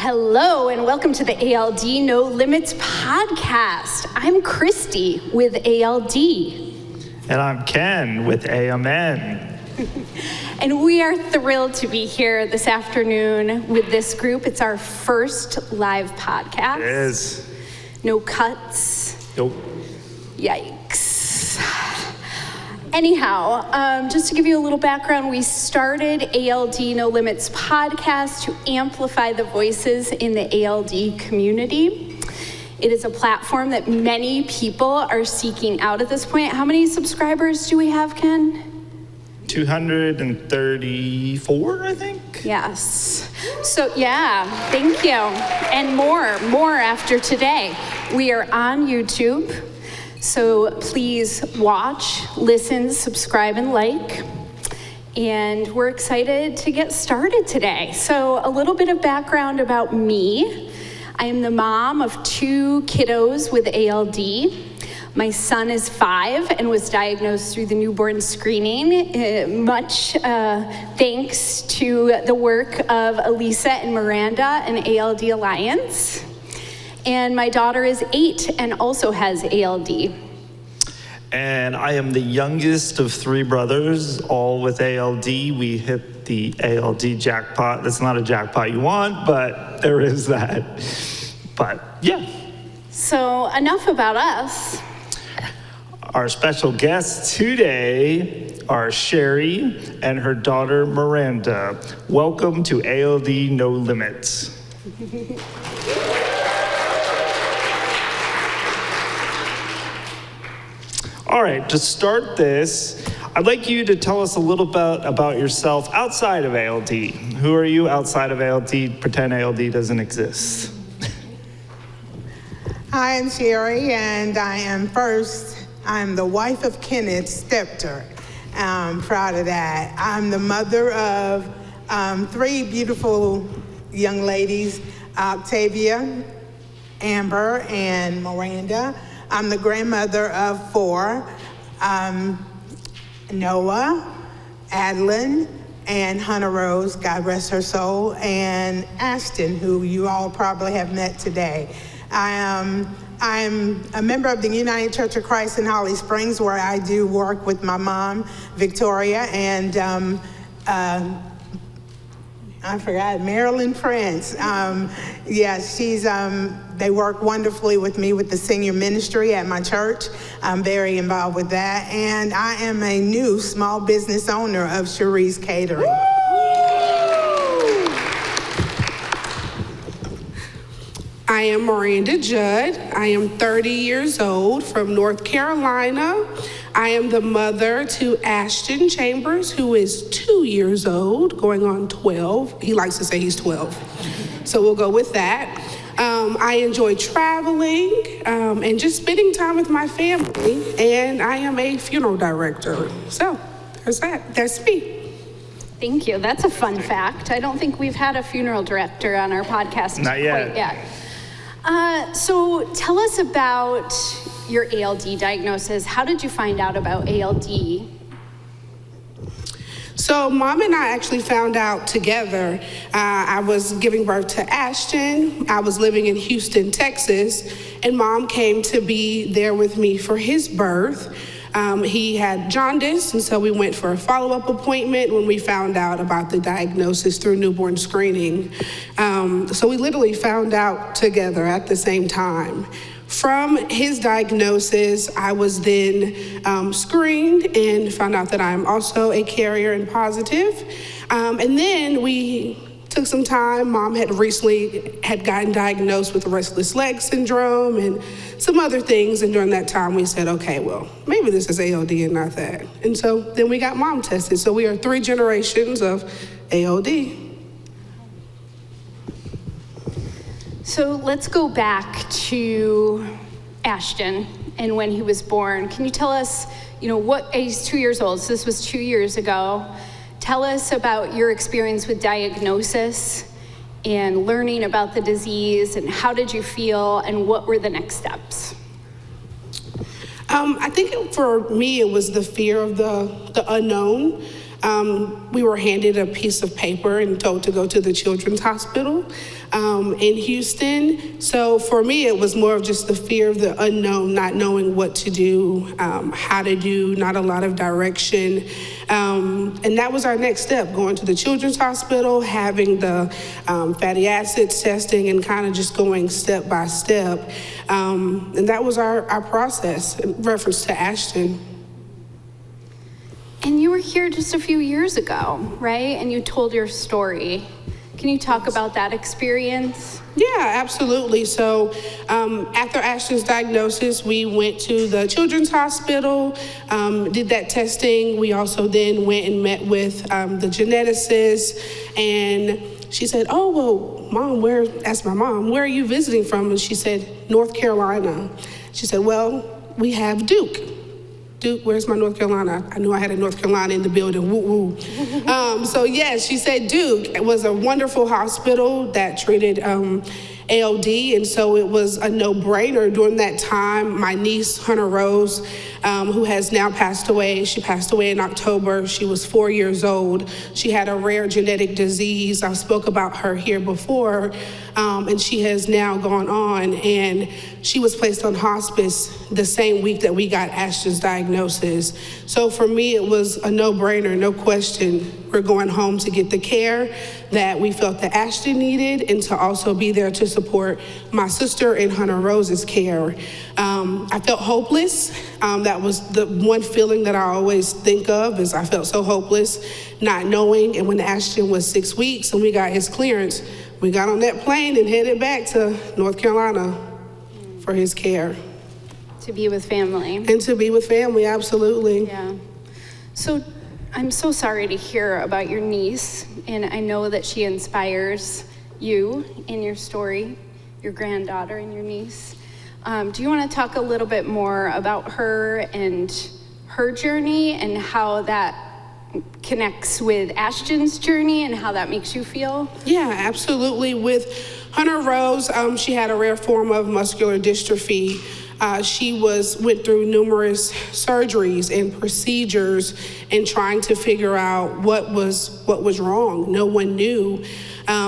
Hello, and welcome to the ALD No Limits podcast. I'm Christie with ALD. And I'm Ken with AMN. And we are thrilled to be here this afternoon with this group. It's our first live podcast. It is. No cuts. Nope. Yikes. Anyhow, just to give you a little background, we started ALD No Limits podcast to amplify the voices in the ALD community. It is a platform that many people are seeking out at this point. How many subscribers do we have, Ken? 234, I think? Yes. So yeah, thank you. And more after today. We are on YouTube. So please watch, listen, subscribe, and like. And we're excited to get started today. So a little bit of background about me. I am the mom of 2 kiddos with ALD. My son is 5 and was diagnosed through the newborn screening, much thanks to the work of Elisa and Miranda and ALD Alliance. And my daughter is 8 and also has ALD. And I am the youngest of 3 brothers, all with ALD. We hit the ALD jackpot. That's not a jackpot you want, but there is that. But yeah. So enough about us. Our special guests today are Sherry and her daughter Miranda. Welcome to ALD No Limits. All right, to start this, I'd like you to tell us a little bit about yourself outside of ALD. Who are you outside of ALD? Pretend ALD doesn't exist. Hi, I'm Sherry, and I'm the wife of Kenneth Stepter. I'm proud of that. I'm the mother of 3 beautiful young ladies, Octavia, Amber, and Miranda. I'm the grandmother of 4, Noah, Adeline, and Hunter Rose, God rest her soul, and Ashton, who you all probably have met today. I'm a member of the United Church of Christ in Holly Springs, where I do work with my mom, Victoria, and I forgot, Marilyn Prince. They work wonderfully with me with the senior ministry at my church. I'm very involved with that. And I am a new small business owner of Cherie's Catering. I am Miranda Judd. I am 30 years old from North Carolina. I am the mother to Ashton Chambers, who is 2 years old, going on 12. He likes to say he's 12. So we'll go with that. I enjoy traveling and just spending time with my family, and I am a funeral director. So there's that. That's me. Thank you. That's a fun fact. I don't think we've had a funeral director on our podcast Not yet. quite yet. So tell us about your ALD diagnosis. How did you find out about ALD? So Mom and I actually found out together. I was giving birth to Ashton. I was living in Houston, Texas, and Mom came to be there with me for his birth. He had jaundice, and so we went for a follow-up appointment when we found out about the diagnosis through newborn screening. So we literally found out together at the same time. From his diagnosis, I was then screened and found out that I am also a carrier and positive. And then we took some time. Mom had recently gotten diagnosed with restless leg syndrome and some other things. And during that time, we said, okay, well, maybe this is ALD and not that. And so then we got Mom tested. So we are 3 generations of ALD. So let's go back to Ashton and when he was born. Can you tell us, he's 2 years old, so this was 2 years ago. Tell us about your experience with diagnosis and learning about the disease, and how did you feel, and what were the next steps? I think for me, it was the fear of the unknown. we were handed a piece of paper and told to go to the Children's Hospital in Houston. So for me, it was more of just the fear of the unknown, not knowing what to do, how to do, not a lot of direction. And that was our next step, going to the Children's Hospital, having the fatty acids testing, and kind of just going step by step. And that was our process in reference to Ashton. And you were here just a few years ago, right? And you told your story. Can you talk about that experience? Yeah, absolutely. So after Ashton's diagnosis, we went to the Children's Hospital, did that testing. We also then went and met with the geneticist, and she said, oh, well, Mom, asked my mom, where are you visiting from? And she said, North Carolina. She said, well, we have Duke. Duke, where's my North Carolina? I knew I had a North Carolina in the building, woo woo. So yes, she said Duke. It was a wonderful hospital that treated ALD, and so it was a no-brainer. During that time, my niece, Hunter Rose, who has now passed away, she passed away in October. She was 4 years old. She had a rare genetic disease. I spoke about her here before, and she has now gone on, and she was placed on hospice the same week that we got Ashton's diagnosis. So for me, it was a no-brainer, no question. We're going home to get the care that we felt that Ashton needed, and to also be there to support my sister and Hunter Rose's care. I felt hopeless. That was the one feeling that I always think of, is I felt so hopeless, not knowing. And when Ashton was 6 weeks and we got his clearance, we got on that plane and headed back to North Carolina for his care. To be with family. And to be with family, absolutely. Yeah. So I'm so sorry to hear about your niece, and I know that she inspires you in your story, your granddaughter and your niece. Do you want to talk a little bit more about her and her journey and how that connects with Ashton's journey and how that makes you feel? Yeah, absolutely. With Hunter Rose, she had a rare form of muscular dystrophy. She went through numerous surgeries and procedures and trying to figure out what was wrong. No one knew.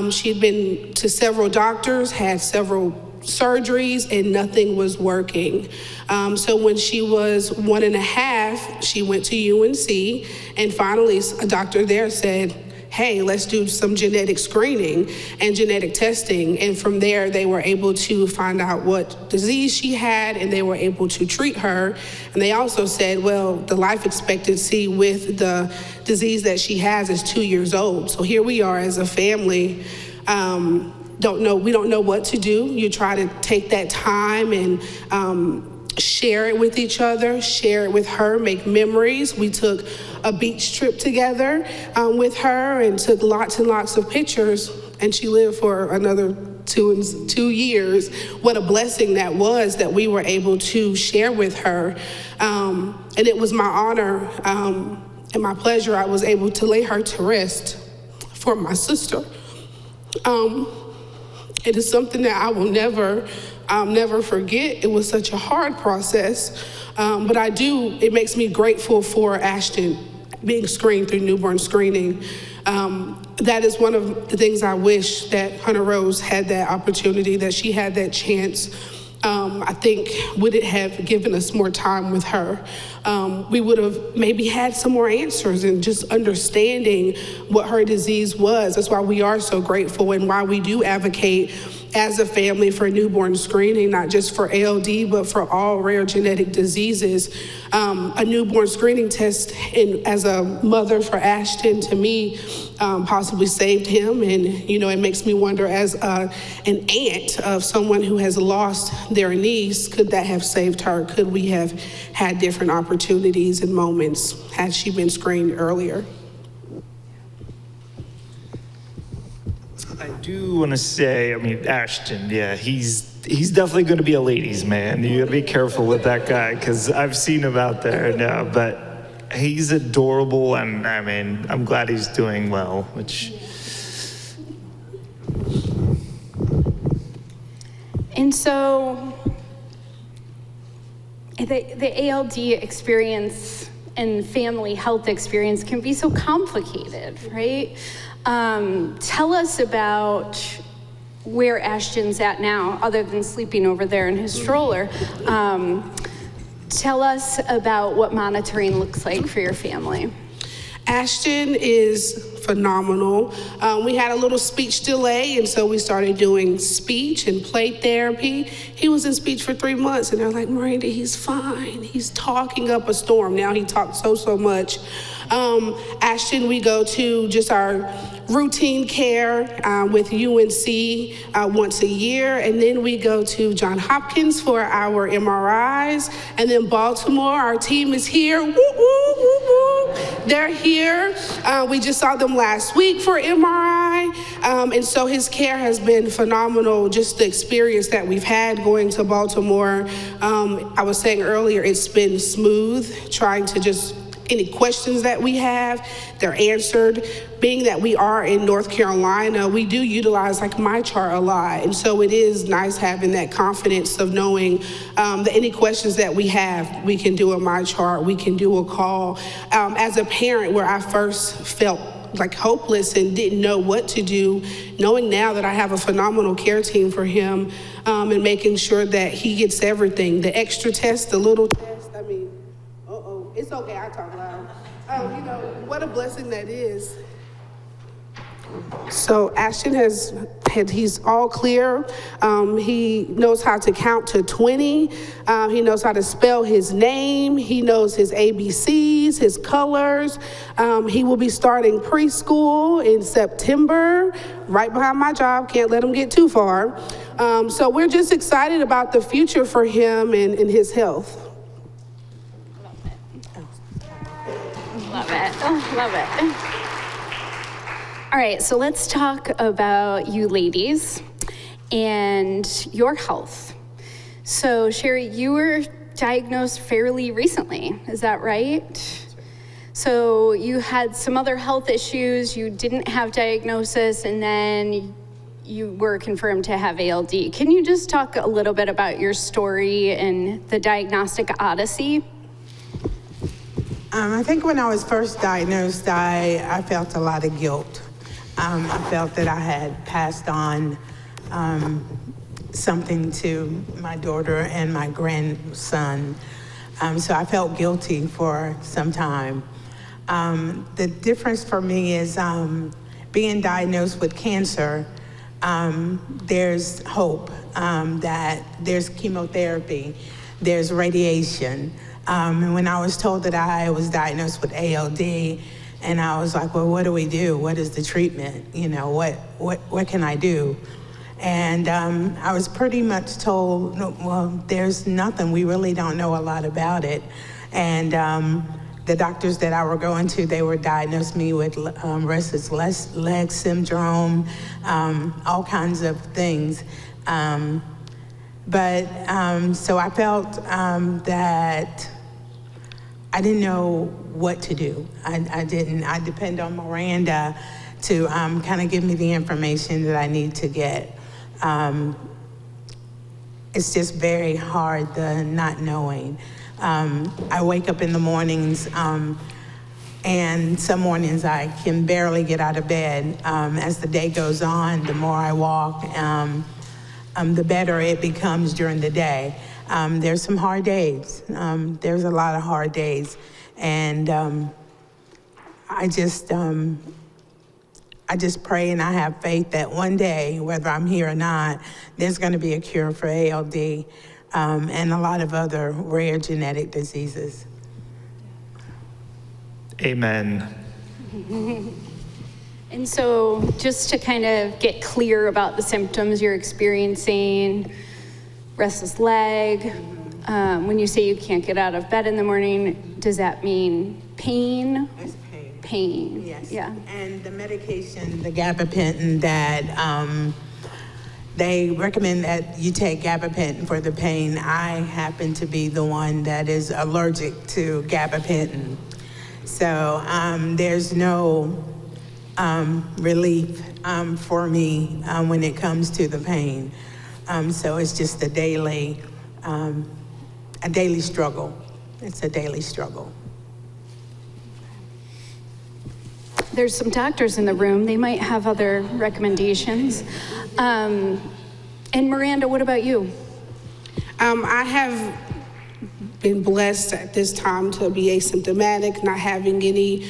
She'd been to several doctors, had several surgeries, and nothing was working. So when she was 1.5, she went to UNC, and finally a doctor there said, hey, let's do some genetic screening and genetic testing. And from there, they were able to find out what disease she had, and they were able to treat her. And they also said, well, the life expectancy with the disease that she has is 2 years old. So here we are as a family, we don't know what to do. You try to take that time and share it with each other, share it with her, make memories. We took a beach trip together with her and took lots and lots of pictures, and she lived for another 2 years. What a blessing that was, that we were able to share with her. And it was my honor and my pleasure. I was able to lay her to rest for my sister. It is something that I will never forget. It was such a hard process, but it makes me grateful for Ashton being screened through newborn screening. That is one of the things I wish that Hunter Rose had that opportunity, that she had that chance. I think, would it have given us more time with her, we would have maybe had some more answers and just understanding what her disease was. That's why we are so grateful, and why we do advocate as a family for newborn screening, not just for ALD, but for all rare genetic diseases. A newborn screening test, and as a mother for Ashton, to me, possibly saved him. And, it makes me wonder, as an aunt of someone who has lost their niece, could that have saved her? Could we have had different opportunities and moments had she been screened earlier? I do want to say, Ashton, yeah, he's definitely going to be a ladies' man. You got to be careful with that guy, because I've seen him out there now, but he's adorable, and I'm glad he's doing well, which... And so the ALD experience and family health experience can be so complicated, right? Tell us about where Ashton's at now, other than sleeping over there in his stroller. Tell us about what monitoring looks like for your family. Ashton is phenomenal. We had a little speech delay, and so we started doing speech and play therapy. He was in speech for 3 months, and they're like, Miranda, he's fine. He's talking up a storm. Now he talks so much. Ashton, we go to just our routine care with UNC once a year, and then we go to Johns Hopkins for our MRIs, and then Baltimore, our team is here. Woo, woo, woo, woo. They're here. We just saw them last week for MRI, and so his care has been phenomenal, just the experience that we've had going to Baltimore. I was saying earlier, it's been smooth, trying to just any questions that we have, they're answered. Being that we are in North Carolina, we do utilize like MyChart a lot. And so it is nice having that confidence of knowing that any questions that we have, we can do a MyChart, we can do a call. As a parent, where I first felt like hopeless and didn't know what to do, knowing now that I have a phenomenal care team for him, and making sure that he gets everything, the extra tests, the little tests, I mean, it's okay, I talk loud. You know, what a blessing that is. So Ashton he's all clear. He knows how to count to 20. He knows how to spell his name. He knows his ABCs, his colors. He will be starting preschool in September, right behind my job. Can't let him get too far. So we're just excited about the future for him and his health. Love it. Oh, love it. All right, so let's talk about you ladies and your health. So Sherry, you were diagnosed fairly recently, is that right? So you had some other health issues, you didn't have diagnosis, and then you were confirmed to have ALD. Can you just talk a little bit about your story and the diagnostic odyssey? I think when I was first diagnosed, I felt a lot of guilt. I felt that I had passed on something to my daughter and my grandson. So I felt guilty for some time. The difference for me is being diagnosed with cancer, there's hope, that there's chemotherapy, there's radiation. And when I was told that I was diagnosed with ALD, and I was like, well, what do we do? What is the treatment? You know, what can I do? And I was pretty much told, well, there's nothing. We really don't know a lot about it. And the doctors that I were going to, they were diagnosed me with restless leg syndrome, all kinds of things. So I felt that I didn't know what to do. I depend on Miranda to kind of give me the information that I need to get. It's just very hard, the not knowing. I wake up in the mornings, and some mornings I can barely get out of bed. As the day goes on, the more I walk, the better it becomes during the day. There's some hard days. There's a lot of hard days. And I just pray and I have faith that one day, whether I'm here or not, there's going to be a cure for ALD and a lot of other rare genetic diseases. Amen. And so just to kind of get clear about the symptoms you're experiencing, restless leg, when you say you can't get out of bed in the morning, does that mean pain? It's pain. Pain. Yes. Yeah. And the medication, the gabapentin that they recommend that you take gabapentin for the pain. I happen to be the one that is allergic to gabapentin. So there's no relief for me when it comes to the pain. So it's just a daily struggle. It's a daily struggle. there's some doctors in the room. They might have other recommendations. And Miranda, what about you? I have been blessed at this time to be asymptomatic, not having any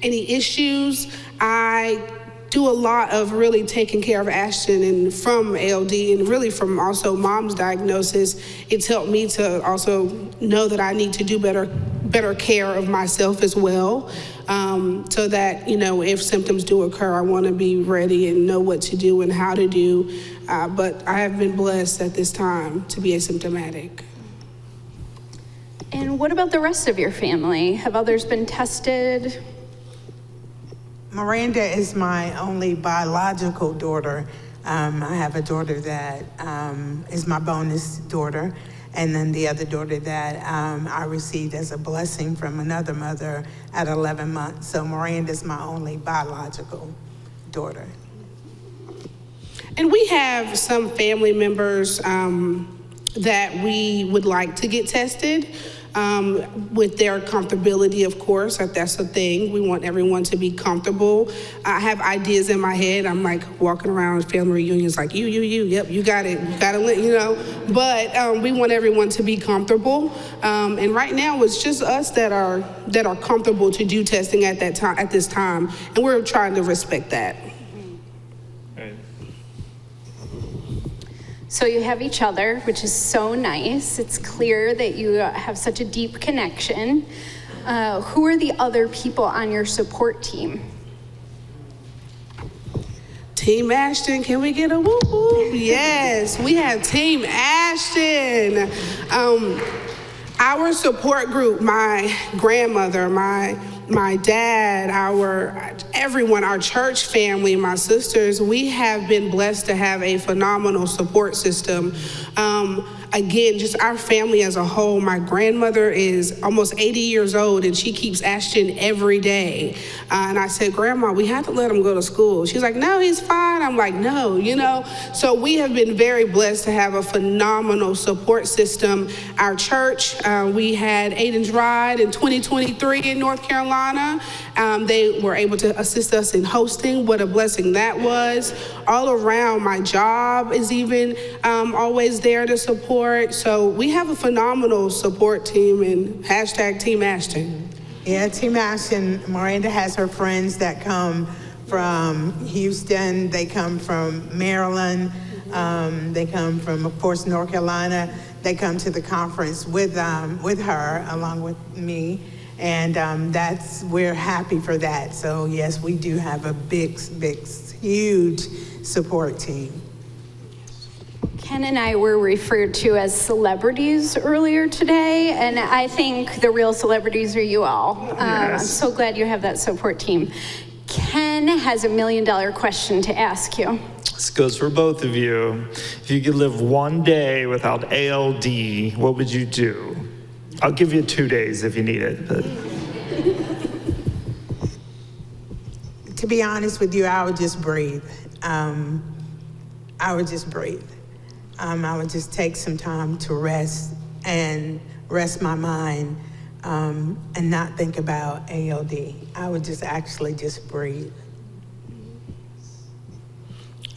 issues. I do a lot of really taking care of Ashton, and from ALD and really from also mom's diagnosis, it's helped me to also know that I need to do better care of myself as well, so that, if symptoms do occur, I want to be ready and know what to do and how to do. But I have been blessed at this time to be asymptomatic. And what about the rest of your family? Have others been tested? Miranda is my only biological daughter. I have a daughter that is my bonus daughter, and then the other daughter that I received as a blessing from another mother at 11 months. So Miranda's my only biological daughter. And we have some family members that we would like to get tested. With their comfortability, of course, that's the thing. We want everyone to be comfortable. I have ideas in my head. I'm like walking around family reunions like, yep, you got it. You got to, But we want everyone to be comfortable. And right now, it's just us that are comfortable to do testing at this time, and we're trying to respect that. So you have each other, which is so nice. It's clear that you have such a deep connection. Who are the other people on your support team? Team Ashton, can we get a whoop whoop? Yes, we have Team Ashton. Our support group, my grandmother, my dad, everyone, our church family, my sisters, we have been blessed to have a phenomenal support system. Again, just our family as a whole. My grandmother is almost 80 years old, and she keeps Ashton every day. And I said, Grandma, we have to let him go to school. She's like, no, he's fine. I'm like, no, So we have been very blessed to have a phenomenal support system. Our church, we had Aiden's Ride in 2023 in North Carolina. They were able to assist us in hosting. What a blessing that was. All around, my job is even always there to support. So we have a phenomenal support team, and #Team Ashton. Yeah, Team Ashton. Miranda has her friends that come from Houston. They come from Maryland. They come from, of course, North Carolina. They come to the conference with her, along with me. And we're happy for that. So yes, we do have a big, huge support team. Ken and I were referred to as celebrities earlier today, and I think the real celebrities are you all. Yes. I'm so glad you have that support team. Ken has $1 million question to ask you. This goes for both of you. If you could live one day without ALD, what would you do? I'll give you 2 days if you need it. But. To be honest with you, I would just breathe. I would just breathe. I would just take some time to rest my mind, and not think about ALD. I would just actually just breathe.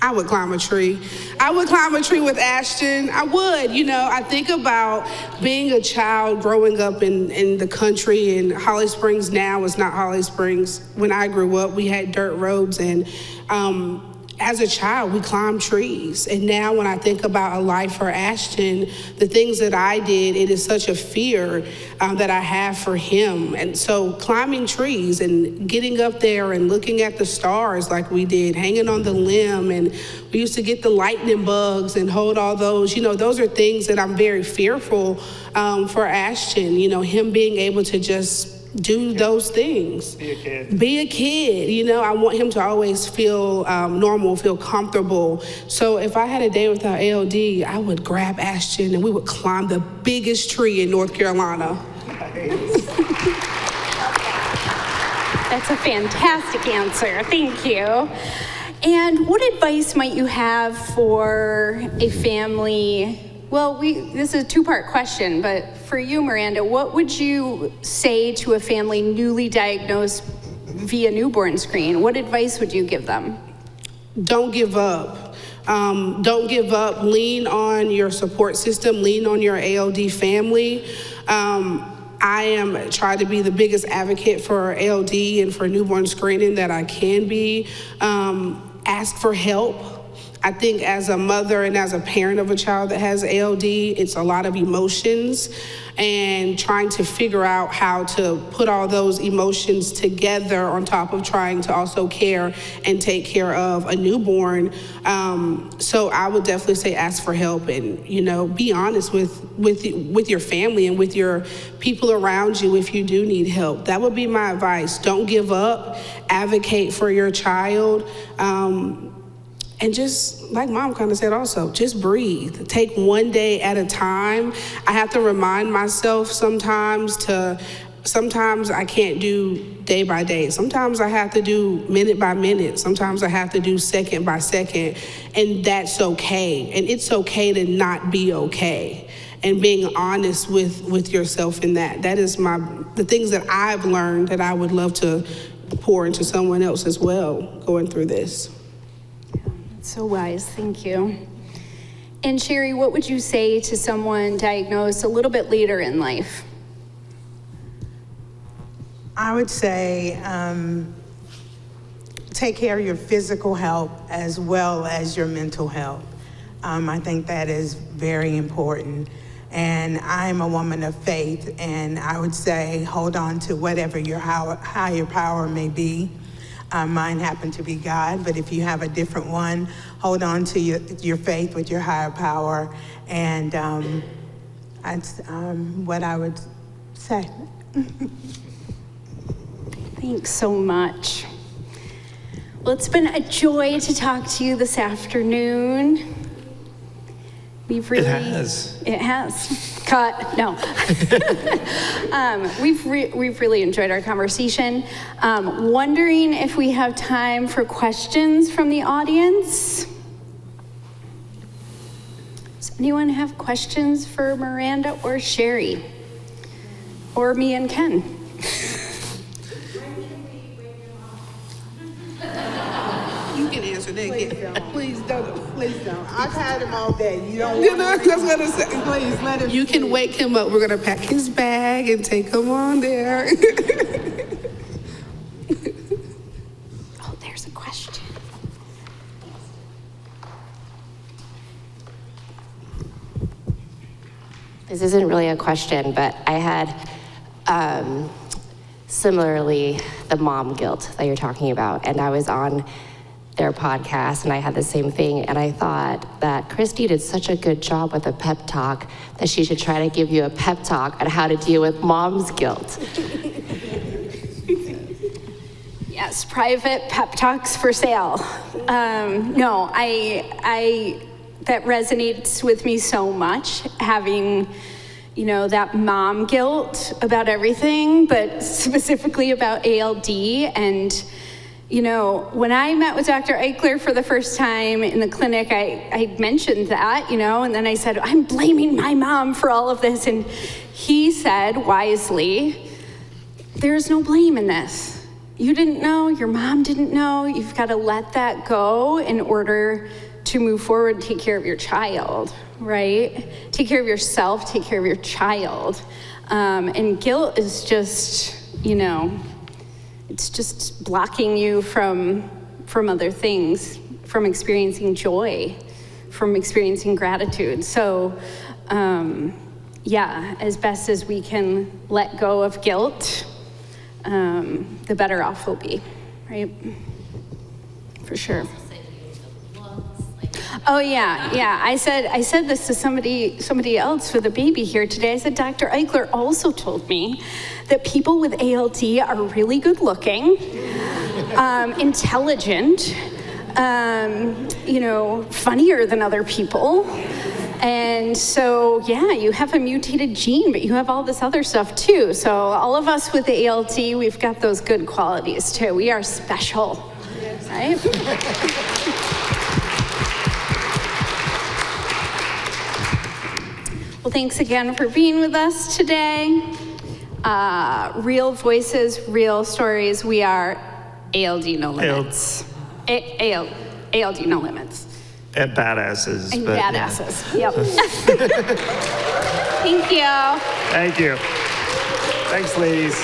I would climb a tree. I would climb a tree with Ashton. I would, I think about being a child growing up in the country, and Holly Springs now is not Holly Springs. When I grew up, we had dirt roads, and as a child, we climbed trees. And now when I think about a life for Ashton, the things that I did, it is such a fear that I have for him. And so climbing trees and getting up there and looking at the stars like we did, hanging on the limb, and we used to get the lightning bugs and hold all those, those are things that I'm very fearful for Ashton, him being able to just do those things. Be a kid. I want him to always feel normal, feel comfortable. So if I had a day without ALD, I would grab Ashton and we would climb the biggest tree in North Carolina. Nice. That's a fantastic answer. Thank you. And what advice might you have for a family? Well, this is a two-part question, but for you, Miranda, what would you say to a family newly diagnosed via newborn screen, what advice would you give them? Don't give up. Don't give up. Lean on your support system. Lean on your ALD family. I am trying to be the biggest advocate for ALD and for newborn screening that I can be. Ask for help. I think as a mother and as a parent of a child that has ALD, it's a lot of emotions, and trying to figure out how to put all those emotions together on top of trying to also care and take care of a newborn. So I would definitely say ask for help, and be honest with your family and with your people around you if you do need help. That would be my advice. Don't give up. Advocate for your child. And just, like Mom kind of said also, just breathe. Take one day at a time. I have to remind myself sometimes I can't do day by day. Sometimes I have to do minute by minute. Sometimes I have to do second by second. And that's okay. And it's okay to not be okay. And being honest with yourself in that. That is the things that I've learned that I would love to pour into someone else as well going through this. So wise, thank you. And Sherry, what would you say to someone diagnosed a little bit later in life? I would say take care of your physical health as well as your mental health. I think that is very important. And I'm a woman of faith, and I would say hold on to whatever your higher power may be. Mine happened to be God, but if you have a different one, hold on to your faith with your higher power, and that's what I would say. Thanks so much. Well, it's been a joy to talk to you this afternoon. It has. Cut. No. We've really enjoyed our conversation. Wondering if we have time for questions from the audience. Does anyone have questions for Miranda or Sherry? Or me and Ken? You can answer that. Please don't. Please don't. I've had him all day. You don't That's what I said. Please let him. You can wake him up. We're gonna pack his bag and take him on there. Oh, there's a question. This isn't really a question, but I had similarly the mom guilt that you're talking about, and I was on their podcast and I had the same thing, and I thought that Christie did such a good job with a pep talk that she should try to give you a pep talk on how to deal with mom's guilt. Yes, private pep talks for sale. No, I that resonates with me so much, having that mom guilt about everything, but specifically about ALD. And when I met with Dr. Eichler for the first time in the clinic, I mentioned that, and then I said, I'm blaming my mom for all of this. And he said wisely, there's no blame in this. You didn't know, your mom didn't know. You've got to let that go in order to move forward and take care of your child, right? Take care of yourself, take care of your child. And guilt is just, it's just blocking you from other things, from experiencing joy, from experiencing gratitude. So, as best as we can let go of guilt, the better off we'll be, right? For sure. Oh yeah. I said this to somebody else with a baby here today. I said, Dr. Eichler also told me that people with ALD are really good looking, intelligent, funnier than other people. And so, you have a mutated gene, but you have all this other stuff too. So all of us with the ALD, we've got those good qualities too. We are special, right? Well, thanks again for being with us today. Real voices, real stories. We are ALD No Limits. ALD No Limits. And badasses. And but, badasses, yep. Thank you. Thank you. Thanks, ladies.